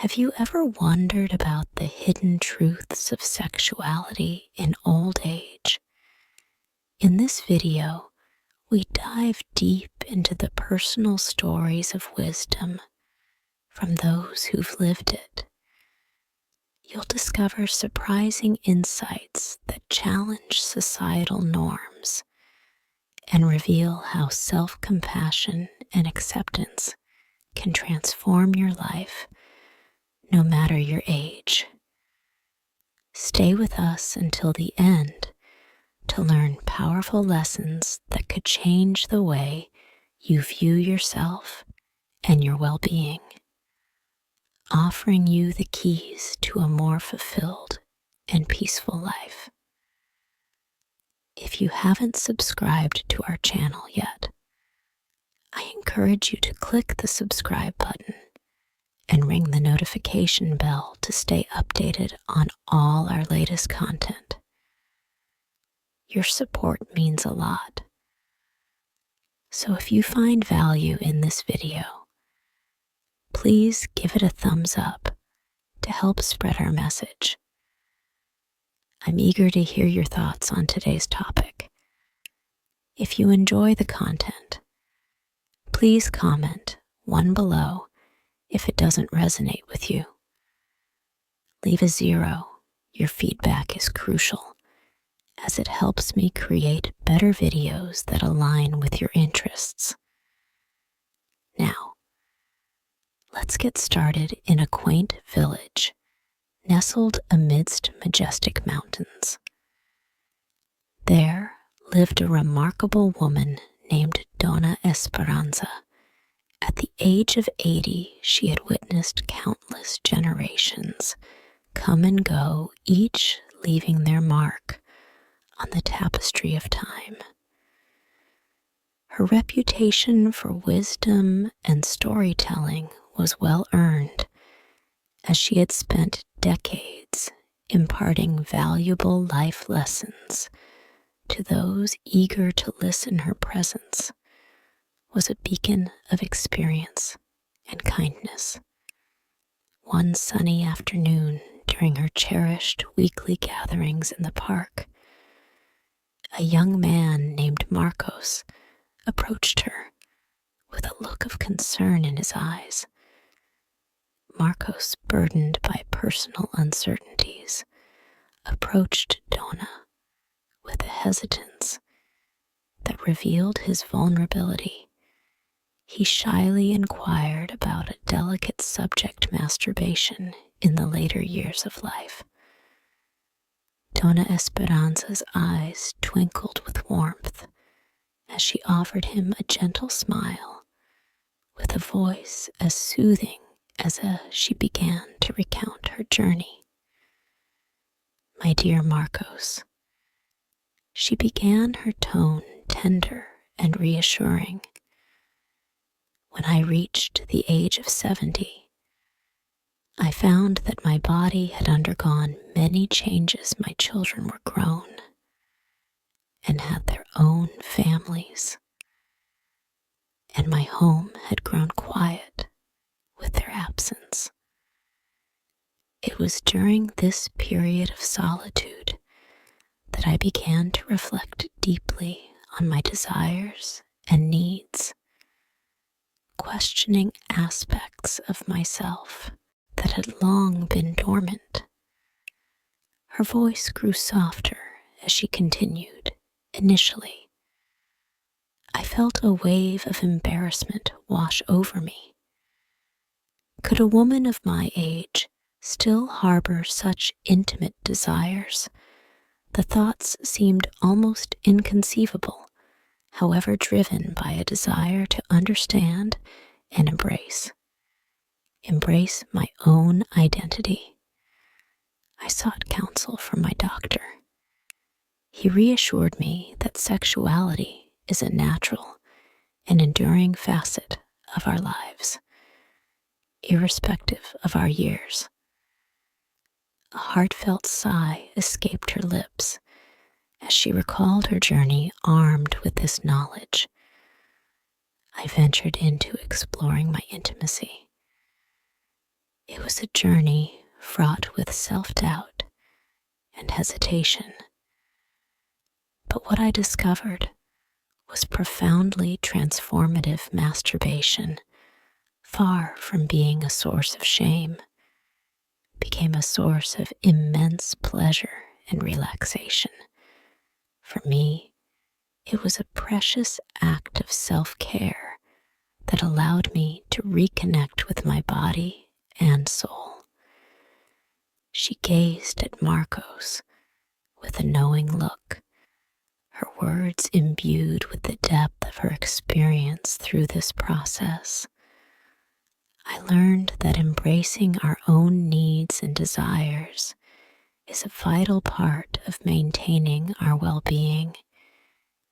Have you ever wondered about the hidden truths of sexuality in old age? In this video, we dive deep into the personal stories of wisdom from those who've lived it. You'll discover surprising insights that challenge societal norms and reveal how self-compassion and acceptance can transform your life no matter your age. Stay with us until the end to learn powerful lessons that could change the way you view yourself and your well-being, offering you the keys to a more fulfilled and peaceful life. If you haven't subscribed to our channel yet, I encourage you to click the subscribe button and ring the notification bell to stay updated on all our latest content. Your support means a lot. So if you find value in this video, please give it a thumbs up to help spread our message. I'm eager to hear your thoughts on today's topic. If you enjoy the content, please comment one below if it doesn't resonate with you. Leave a 0. Your feedback is crucial, as it helps me create better videos that align with your interests. Now, let's get started in a quaint village nestled amidst majestic mountains. There lived a remarkable woman named Dona Esperanza. At the age of 80, she had witnessed countless generations come and go, each leaving their mark on the tapestry of time. Her reputation for wisdom and storytelling was well earned, as she had spent decades imparting valuable life lessons to those eager to listen. Her presence was a beacon of experience and kindness. One sunny afternoon during her cherished weekly gatherings in the park, a young man named Marcos approached her with a look of concern in his eyes. Marcos, burdened by personal uncertainties, approached Dona with a hesitance that revealed his vulnerability. He shyly inquired about a delicate subject, masturbation, in the later years of life. Dona Esperanza's eyes twinkled with warmth as she offered him a gentle smile, with a voice as soothing as she began to recount her journey. "My dear Marcos," she began, her tone tender and reassuring, "when I reached the age of 70, I found that my body had undergone many changes. My children were grown and had their own families, and my home had grown quiet with their absence. It was during this period of solitude that I began to reflect deeply on my desires and needs, questioning aspects of myself that had long been dormant." Her voice grew softer as she continued. "Initially, I felt a wave of embarrassment wash over me. Could a woman of my age still harbor such intimate desires? The thoughts seemed almost inconceivable, however driven by a desire to understand and embrace my own identity. I sought counsel from my doctor. He reassured me that sexuality is a natural and enduring facet of our lives, irrespective of our years." A heartfelt sigh escaped her lips as she recalled her journey. Armed with this knowledge, I ventured into exploring my intimacy. It was a journey fraught with self-doubt and hesitation, but what I discovered was profoundly transformative masturbation, far from being a source of shame, became a source of immense pleasure and relaxation. For me, it was a precious act of self-care that allowed me to reconnect with my body and soul. She gazed at Marcos with a knowing look, her words imbued with the depth of her experience through this process. I learned that embracing our own needs and desires is a vital part of maintaining our well-being.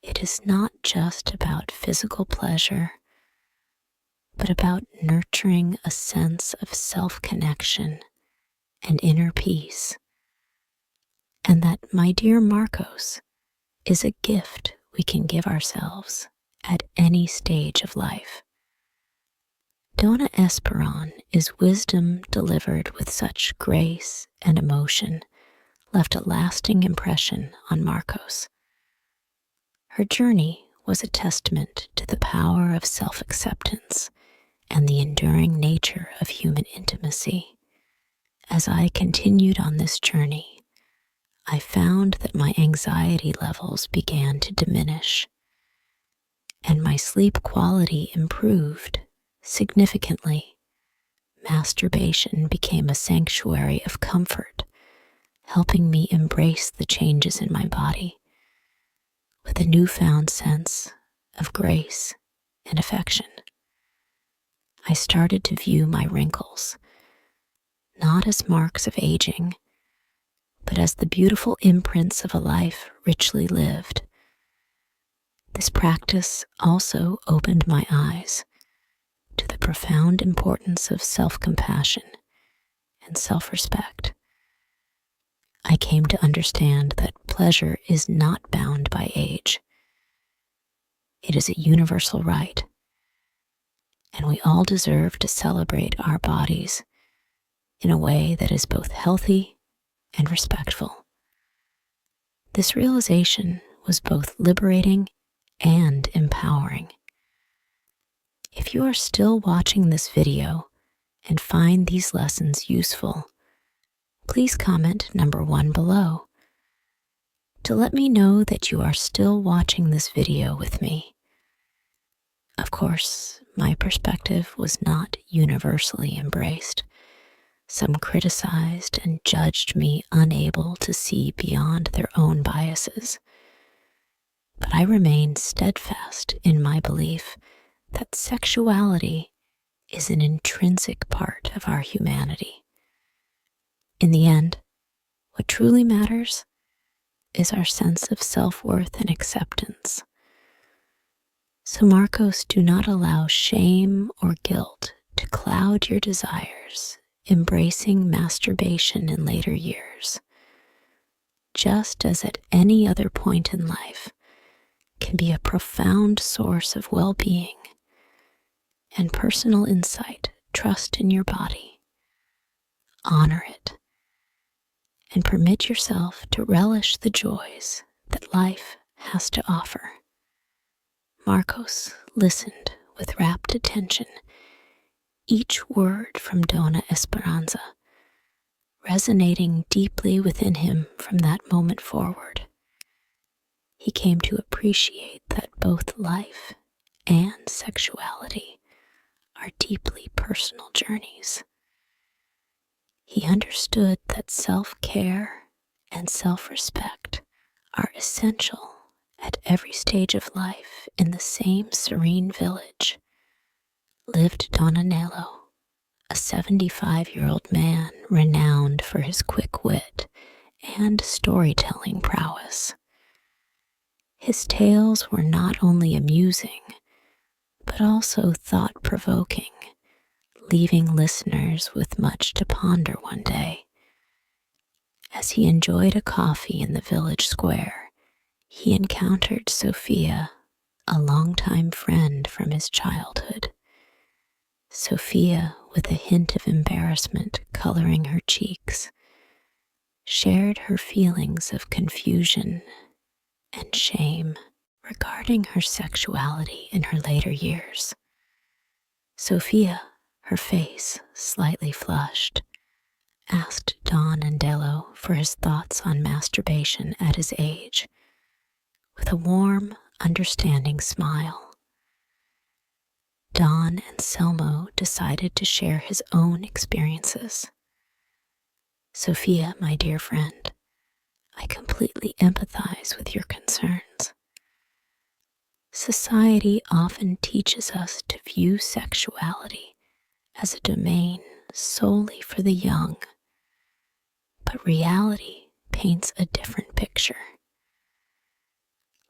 It is not just about physical pleasure, but about nurturing a sense of self-connection and inner peace. And that, my dear Marcos, is a gift we can give ourselves at any stage of life. Dona Esperon is wisdom delivered with such grace and emotion, left a lasting impression on Marcos. Her journey was a testament to the power of self-acceptance and the enduring nature of human intimacy. As I continued on this journey, I found that my anxiety levels began to diminish, and my sleep quality improved significantly. Masturbation became a sanctuary of comfort, helping me embrace the changes in my body with a newfound sense of grace and affection. I started to view my wrinkles not as marks of aging, but as the beautiful imprints of a life richly lived. This practice also opened my eyes to the profound importance of self-compassion and self-respect. I came to understand that pleasure is not bound by age. It is a universal right, and we all deserve to celebrate our bodies in a way that is both healthy and respectful. This realization was both liberating and empowering. If you are still watching this video and find these lessons useful, please comment number 1 below to let me know that you are still watching this video with me. Of course, my perspective was not universally embraced. Some criticized and judged me unable to see beyond their own biases. But I remain steadfast in my belief that sexuality is an intrinsic part of our humanity. In the end, what truly matters is our sense of self-worth and acceptance. So Marcos, do not allow shame or guilt to cloud your desires, embracing masturbation in later years. Just as at any other point in life, can be a profound source of well-being and personal insight. Trust in your body, honor it, and permit yourself to relish the joys that life has to offer. Marcos listened with rapt attention, each word from Dona Esperanza resonating deeply within him from that moment forward. He came to appreciate that both life and sexuality are deeply personal journeys. He understood that self-care and self-respect are essential at every stage of life. In the same serene village lived Don Anelo, a 75-year-old man renowned for his quick wit and storytelling prowess. His tales were not only amusing, but also thought-provoking, leaving listeners with much to ponder one day. As he enjoyed a coffee in the village square, he encountered Sophia, a longtime friend from his childhood. Sophia, with a hint of embarrassment coloring her cheeks, shared her feelings of confusion and shame regarding her sexuality in her later years. Sophia, her face slightly flushed, asked Don Andello for his thoughts on masturbation at his age, with a warm, understanding smile. Don Anselmo decided to share his own experiences. Sophia, my dear friend, I completely empathize with your concerns. Society often teaches us to view sexuality as a domain solely for the young, but reality paints a different picture.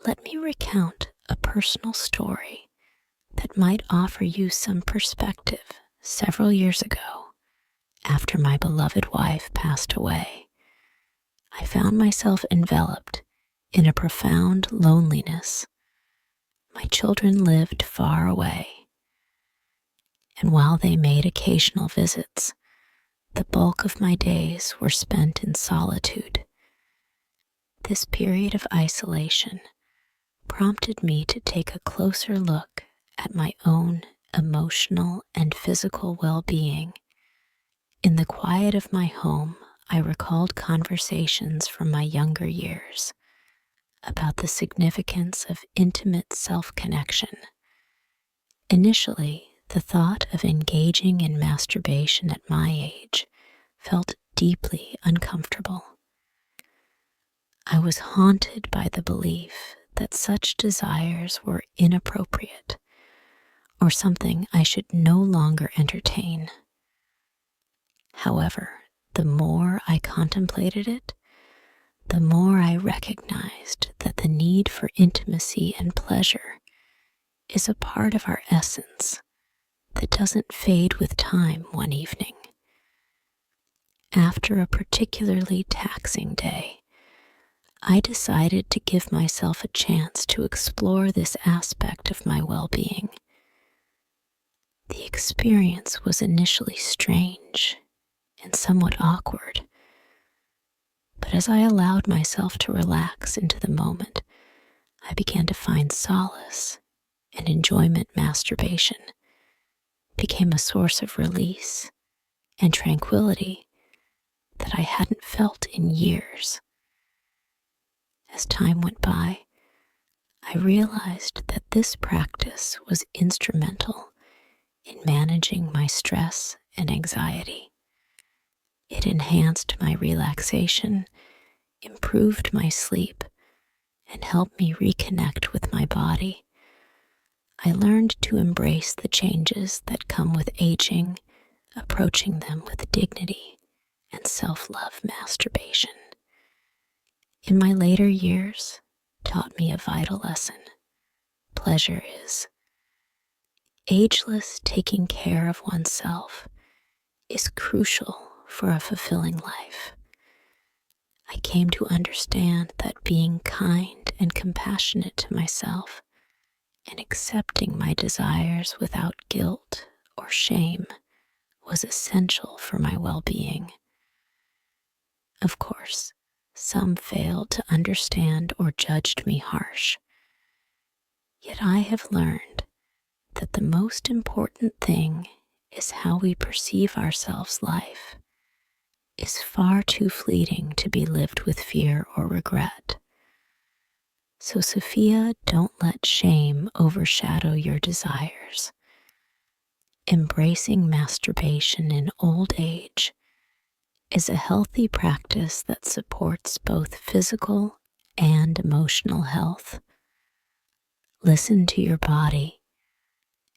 Let me recount a personal story that might offer you some perspective. Several years ago, after my beloved wife passed away, I found myself enveloped in a profound loneliness. My children lived far away, and while they made occasional visits, the bulk of my days were spent in solitude. This period of isolation prompted me to take a closer look at my own emotional and physical well-being. In the quiet of my home, I recalled conversations from my younger years about the significance of intimate self-connection. Initially, the thought of engaging in masturbation at my age felt deeply uncomfortable. I was haunted by the belief that such desires were inappropriate or something I should no longer entertain. However, the more I contemplated it, the more I recognized that the need for intimacy and pleasure is a part of our essence that doesn't fade with time one evening. After a particularly taxing day, I decided to give myself a chance to explore this aspect of my well-being. The experience was initially strange and somewhat awkward, but as I allowed myself to relax into the moment, I began to find solace and enjoyment. Masturbation became a source of release and tranquility that I hadn't felt in years. As time went by, I realized that this practice was instrumental in managing my stress and anxiety. It enhanced my relaxation, improved my sleep, and helped me reconnect with my body. I learned to embrace the changes that come with aging, approaching them with dignity and self-love. Masturbation, in my later years, taught me a vital lesson. Pleasure is ageless. Taking care of oneself is crucial for a fulfilling life. I came to understand that being kind and compassionate to myself and accepting my desires without guilt or shame was essential for my well-being. Of course, some failed to understand or judged me harsh. Yet I have learned that the most important thing is how we perceive ourselves. Life is far too fleeting to be lived with fear or regret. So, Sophia, don't let shame overshadow your desires. Embracing masturbation in old age is a healthy practice that supports both physical and emotional health. Listen to your body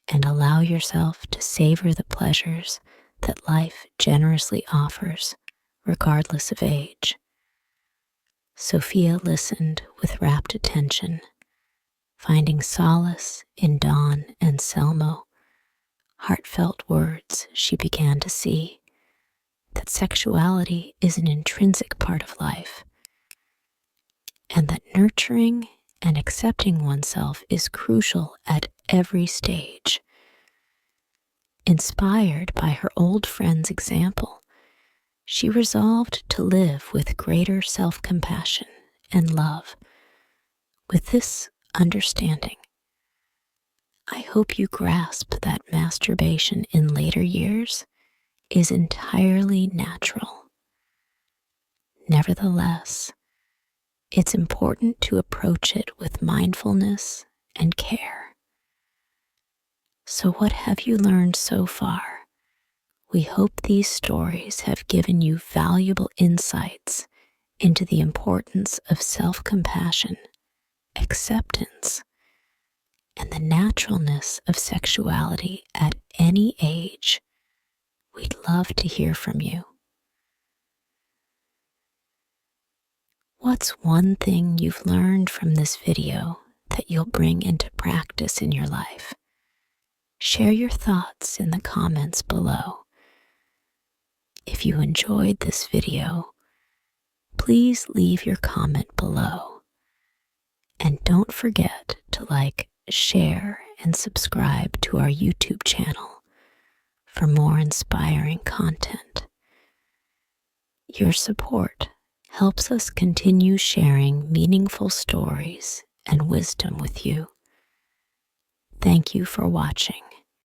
and allow yourself to savor the pleasures that life generously offers, regardless of age. Sophia listened with rapt attention, finding solace in Don and Selmo. Heartfelt words, she began to see that sexuality is an intrinsic part of life, and that nurturing and accepting oneself is crucial at every stage. Inspired by her old friend's example, she resolved to live with greater self-compassion and love. With this understanding, I hope you grasp that masturbation in later years is entirely natural. Nevertheless, it's important to approach it with mindfulness and care. So what have you learned so far? We hope these stories have given you valuable insights into the importance of self-compassion, acceptance, and the naturalness of sexuality at any age. We'd love to hear from you. What's one thing you've learned from this video that you'll bring into practice in your life? Share your thoughts in the comments below. If you enjoyed this video, please leave your comment below. And don't forget to like, share, and subscribe to our YouTube channel for more inspiring content. Your support helps us continue sharing meaningful stories and wisdom with you. Thank you for watching.